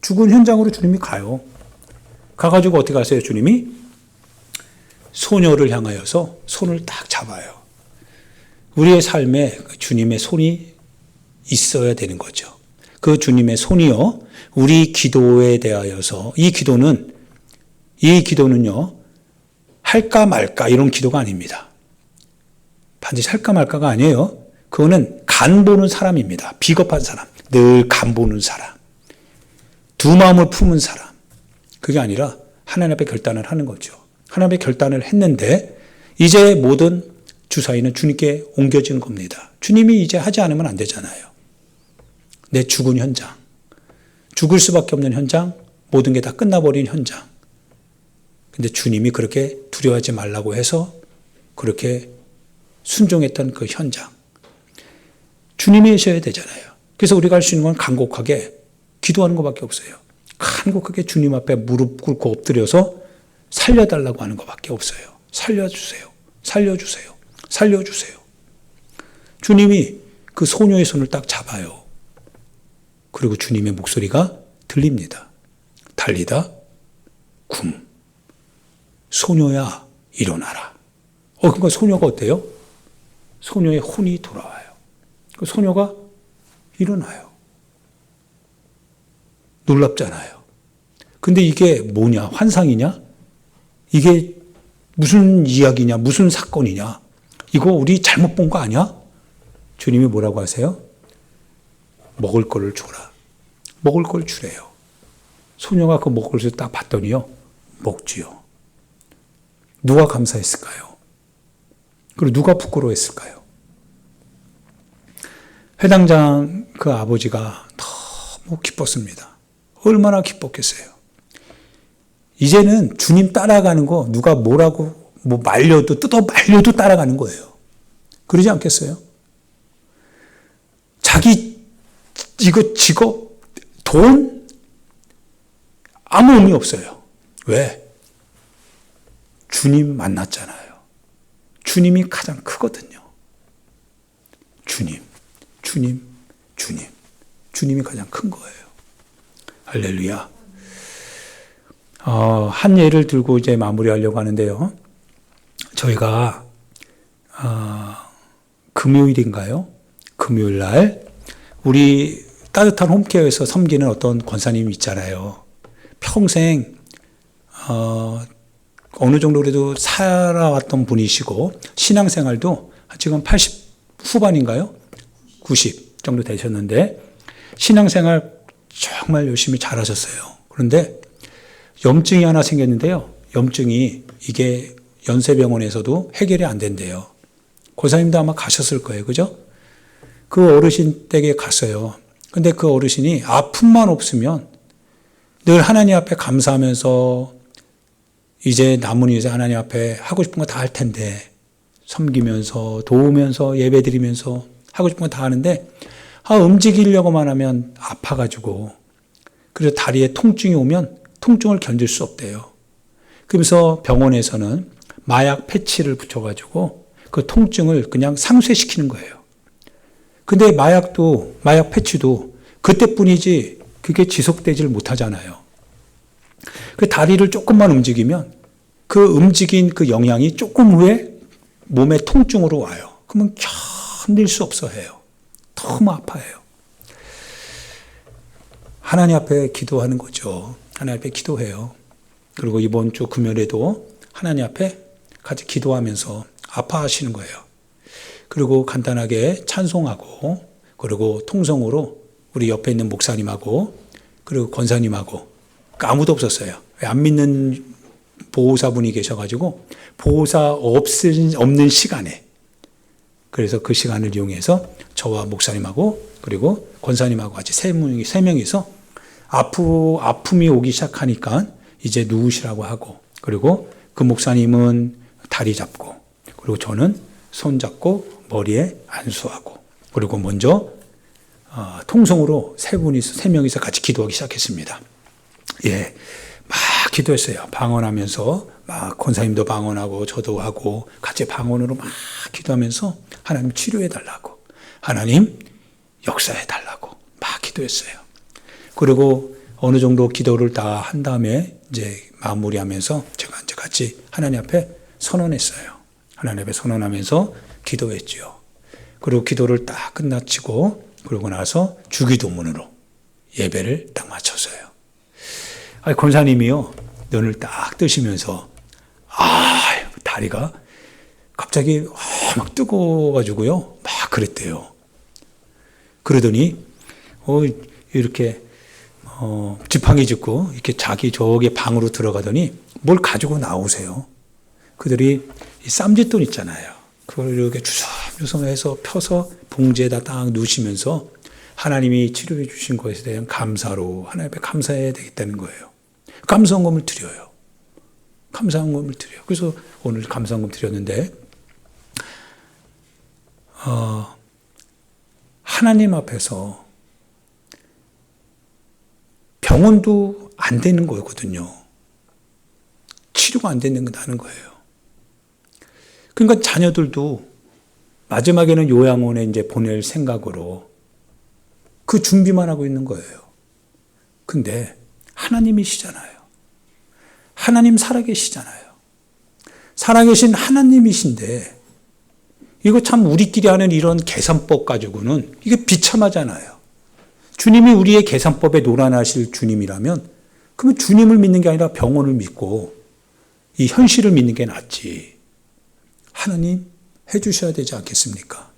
S1: 죽은 현장으로 주님이 가요. 가가지고 어떻게 하세요? 주님이 소녀를 향하여서 손을 딱 잡아요. 우리의 삶에 주님의 손이 있어야 되는 거죠. 그 주님의 손이요, 우리 기도에 대하여서, 이 기도는요, 할까 말까 이런 기도가 아닙니다. 반드시 할까 말까가 아니에요. 그거는 간 보는 사람입니다. 비겁한 사람, 늘 간 보는 사람, 두 마음을 품은 사람. 그게 아니라 하나님 앞에 결단을 하는 거죠. 하나님 앞에 결단을 했는데 이제 모든 주사위는 주님께 옮겨지는 겁니다. 주님이 이제 하지 않으면 안 되잖아요. 내 죽은 현장, 죽을 수밖에 없는 현장, 모든 게 다 끝나버린 현장. 근데 주님이 그렇게 두려워하지 말라고 해서 그렇게 순종했던 그 현장. 주님이 하셔야 되잖아요. 그래서 우리가 할 수 있는 건 간곡하게 기도하는 것밖에 없어요. 간곡하게 주님 앞에 무릎 꿇고 엎드려서 살려달라고 하는 것밖에 없어요. 살려주세요. 살려주세요. 살려주세요. 주님이 그 소녀의 손을 딱 잡아요. 그리고 주님의 목소리가 들립니다. 달리다 굼. 소녀야 일어나라. 그러니까 소녀가 어때요? 소녀의 혼이 돌아와요. 그 소녀가 일어나요. 놀랍잖아요. 근데 이게 뭐냐? 환상이냐? 이게 무슨 이야기냐? 무슨 사건이냐? 이거 우리 잘못 본 거 아니야? 주님이 뭐라고 하세요? 먹을 거를 줘라. 먹을 걸 주래요. 소녀가 그 먹을 것을 딱 봤더니요, 먹지요. 누가 감사했을까요? 그리고 누가 부끄러워했을까요? 회당장 그 아버지가 너무 기뻤습니다. 얼마나 기뻤겠어요. 이제는 주님 따라가는 거 누가 뭐라고 말려도 뜯어 말려도 따라가는 거예요. 그러지 않겠어요? 자기 이거 직업, 돈 아무 의미 없어요. 왜? 주님 만났잖아요. 주님이 가장 크거든요. 주님이 가장 큰 거예요. 할렐루야. 한 예를 들고 이제 마무리하려고 하는데요. 저희가 금요일인가요? 금요일 날 우리 따뜻한 홈케어에서 섬기는 어떤 권사님이 있잖아요. 평생 어느 정도 그래도 살아왔던 분이시고 신앙생활도 지금 80 후반인가요? 90 정도 되셨는데 신앙생활 정말 열심히 잘하셨어요. 그런데 염증이 하나 생겼는데요. 염증이 이게 연세병원에서도 해결이 안 된대요. 권사님도 아마 가셨을 거예요. 그죠? 그 어르신 댁에 갔어요. 근데 그 어르신이 아픔만 없으면 늘 하나님 앞에 감사하면서 이제 남은 이제 하나님 앞에 하고 싶은 거 다 할 텐데 섬기면서 도우면서 예배드리면서 하고 싶은 거 다 하는데 움직이려고만 하면 아파가지고 그래서 다리에 통증이 오면 통증을 견딜 수 없대요. 그러면서 병원에서는 마약 패치를 붙여가지고 그 통증을 그냥 상쇄시키는 거예요. 근데 마약 패치도 그때뿐이지 그게 지속되지를 못하잖아요. 그 다리를 조금만 움직이면 그 움직인 그 영향이 조금 후에 몸에 통증으로 와요. 그러면 견딜 수 없어 해요. 너무 아파해요. 하나님 앞에 기도하는 거죠. 하나님 앞에 기도해요. 그리고 이번 주 금요일에도 하나님 앞에 같이 기도하면서 아파하시는 거예요. 그리고 간단하게 찬송하고 그리고 통성으로 우리 옆에 있는 목사님하고 그리고 권사님하고 아무도 없었어요. 안 믿는 보호사분이 계셔가지고 보호사 없는 시간에 그래서 그 시간을 이용해서 저와 목사님하고 그리고 권사님하고 같이 세 명이서 아픔이 오기 시작하니까 이제 누우시라고 하고 그리고 그 목사님은 다리 잡고 그리고 저는 손잡고 머리에 안수하고, 그리고 먼저 통성으로 세 명이서 같이 기도하기 시작했습니다. 예, 막 기도했어요. 방언하면서 막 권사님도 방언하고 저도 하고 같이 방언으로 막 기도하면서 하나님 치료해 달라고, 하나님 역사해 달라고 막 기도했어요. 그리고 어느 정도 기도를 다 한 다음에 이제 마무리하면서 제가 이제 같이 하나님 앞에 선언했어요. 하나님 앞에 선언하면서 기도했죠. 그리고 기도를 딱 끝마치고 그러고 나서 주기도문으로 예배를 딱 마쳤어요. 권사님이요, 눈을 딱 뜨시면서 다리가 갑자기 막 뜨거워가지고요, 막 그랬대요. 그러더니 이렇게 지팡이 짚고 이렇게 자기 저기 방으로 들어가더니 뭘 가지고 나오세요. 그들이 쌈짓돈 있잖아요. 그걸 이렇게 주섬주섬해서 펴서 봉지에다 딱 넣으시면서 하나님이 치료해 주신 것에 대한 감사로 하나님 앞에 감사해야 되겠다는 거예요. 감사원금을 드려요. 감사원금을 드려요. 그래서 오늘 감사원금 드렸는데, 하나님 앞에서 병원도 안 되는 거거든요. 치료가 안 된다는 거예요. 그러니까 자녀들도 마지막에는 요양원에 이제 보낼 생각으로 그 준비만 하고 있는 거예요. 근데 하나님이시잖아요. 하나님 살아계시잖아요. 살아계신 하나님이신데 이거 참 우리끼리 하는 이런 계산법 가지고는 이게 비참하잖아요. 주님이 우리의 계산법에 놀아나실 주님이라면 그러면 주님을 믿는 게 아니라 병원을 믿고 이 현실을 믿는 게 낫지. 하나님 해주셔야 되지 않겠습니까?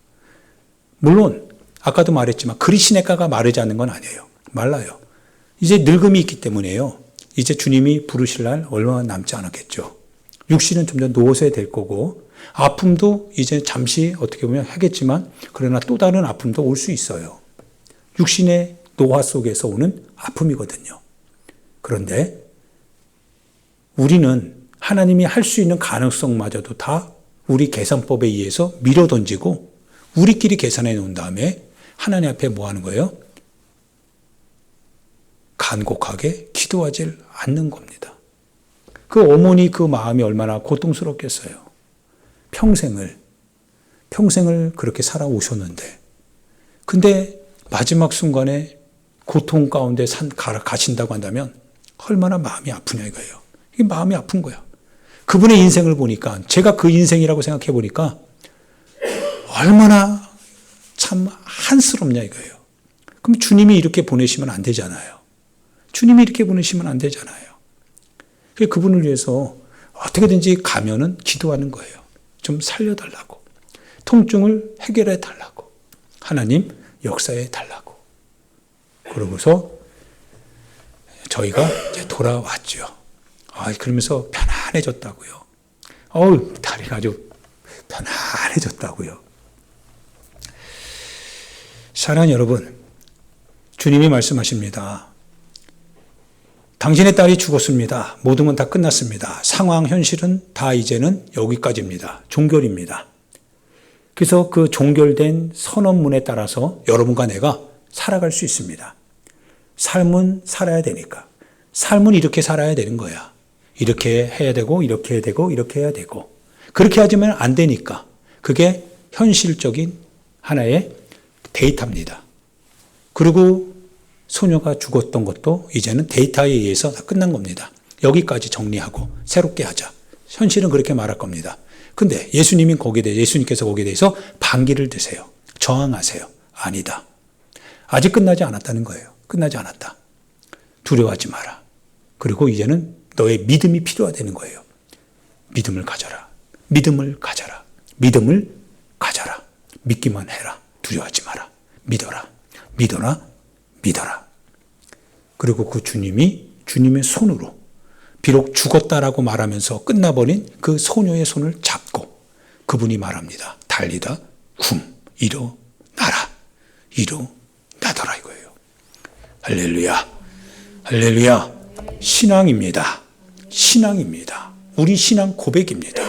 S1: 물론 아까도 말했지만 그리시네가가 마르지 않는 건 아니에요. 말라요. 이제 늙음이 있기 때문에요. 이제 주님이 부르실 날 얼마 남지 않았겠죠. 육신은 좀 더 노쇠 될 거고 아픔도 이제 잠시 어떻게 보면 하겠지만 그러나 또 다른 아픔도 올 수 있어요. 육신의 노화 속에서 오는 아픔이거든요. 그런데 우리는 하나님이 할 수 있는 가능성마저도 다 우리 계산법에 의해서 밀어던지고 우리끼리 계산해 놓은 다음에 하나님 앞에 뭐 하는 거예요? 간곡하게 기도하지 않는 겁니다. 그 어머니 그 마음이 얼마나 고통스럽겠어요. 평생을 그렇게 살아오셨는데 근데 마지막 순간에 고통 가운데 가신다고 한다면 얼마나 마음이 아프냐 이거예요. 이게 마음이 아픈 거야. 그분의 인생을 보니까 제가 그 인생이라고 생각해 보니까 얼마나 참 한스럽냐 이거예요. 그럼 주님이 이렇게 보내시면 안 되잖아요. 주님이 이렇게 보내시면 안 되잖아요. 그분을 위해서 어떻게든지 가면은 기도하는 거예요. 좀 살려달라고. 통증을 해결해 달라고. 하나님 역사해 달라고. 그러고서 저희가 이제 돌아왔죠. 그러면서 편안해졌다고요. 다리가 아주 편안해졌다고요. 사랑하는 여러분, 주님이 말씀하십니다. 당신의 딸이 죽었습니다. 모든 건 다 끝났습니다. 상황, 현실은 다 이제는 여기까지입니다. 종결입니다. 그래서 그 종결된 선언문에 따라서 여러분과 내가 살아갈 수 있습니다. 삶은 살아야 되니까. 삶은 이렇게 살아야 되는 거야. 이렇게 해야 되고, 이렇게 해야 되고, 이렇게 해야 되고. 그렇게 하지만 안 되니까. 그게 현실적인 하나의 데이터입니다. 그리고 소녀가 죽었던 것도 이제는 데이터에 의해서 다 끝난 겁니다. 여기까지 정리하고 새롭게 하자. 현실은 그렇게 말할 겁니다. 근데 예수님께서 거기에 대해서 반기를 드세요. 저항하세요. 아니다. 아직 끝나지 않았다는 거예요. 끝나지 않았다. 두려워하지 마라. 그리고 이제는 너의 믿음이 필요하다는 거예요. 믿음을 가져라. 믿음을 가져라. 믿음을 가져라. 믿기만 해라. 두려워하지 마라. 믿어라. 믿어라. 믿어라. 그리고 그 주님의 손으로 비록 죽었다라고 말하면서 끝나버린 그 소녀의 손을 잡고 그분이 말합니다. 달리다 일어나라. 일어나더라 이거예요. 할렐루야. 할렐루야. 신앙입니다. 신앙입니다. 우리 신앙 고백입니다.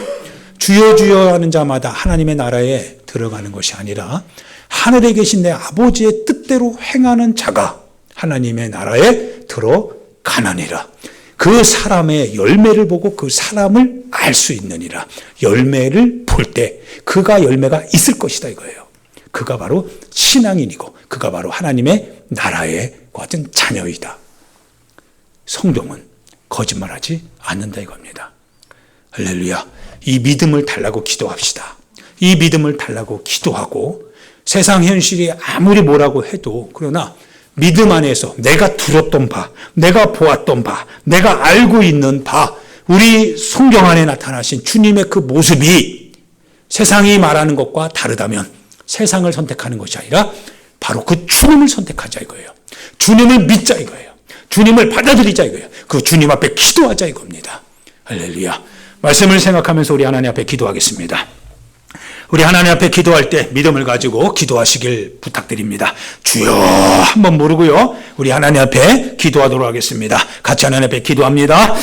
S1: 주여 주여 하는 자마다 하나님의 나라에 들어가는 것이 아니라 하늘에 계신 내 아버지의 뜻대로 행하는 자가 하나님의 나라에 들어가느니라. 그 사람의 열매를 보고 그 사람을 알 수 있느니라. 열매를 볼 때 그가 열매가 있을 것이다 이거예요. 그가 바로 신앙인이고 그가 바로 하나님의 나라의 같은 자녀이다. 성경은 거짓말하지 않는다 이겁니다. 할렐루야. 이 믿음을 달라고 기도합시다. 이 믿음을 달라고 기도하고 세상 현실이 아무리 뭐라고 해도 그러나 믿음 안에서 내가 들었던 바, 내가 보았던 바, 내가 알고 있는 바, 우리 성경 안에 나타나신 주님의 그 모습이 세상이 말하는 것과 다르다면 세상을 선택하는 것이 아니라 바로 그 주님을 선택하자 이거예요. 주님을 믿자 이거예요. 주님을 받아들이자 이거예요. 그 주님 앞에 기도하자 이겁니다. 할렐루야. 말씀을 생각하면서 우리 하나님 앞에 기도하겠습니다. 우리 하나님 앞에 기도할 때 믿음을 가지고 기도하시길 부탁드립니다. 주여 한번 모르고요. 우리 하나님 앞에 기도하도록 하겠습니다. 같이 하나님 앞에 기도합니다.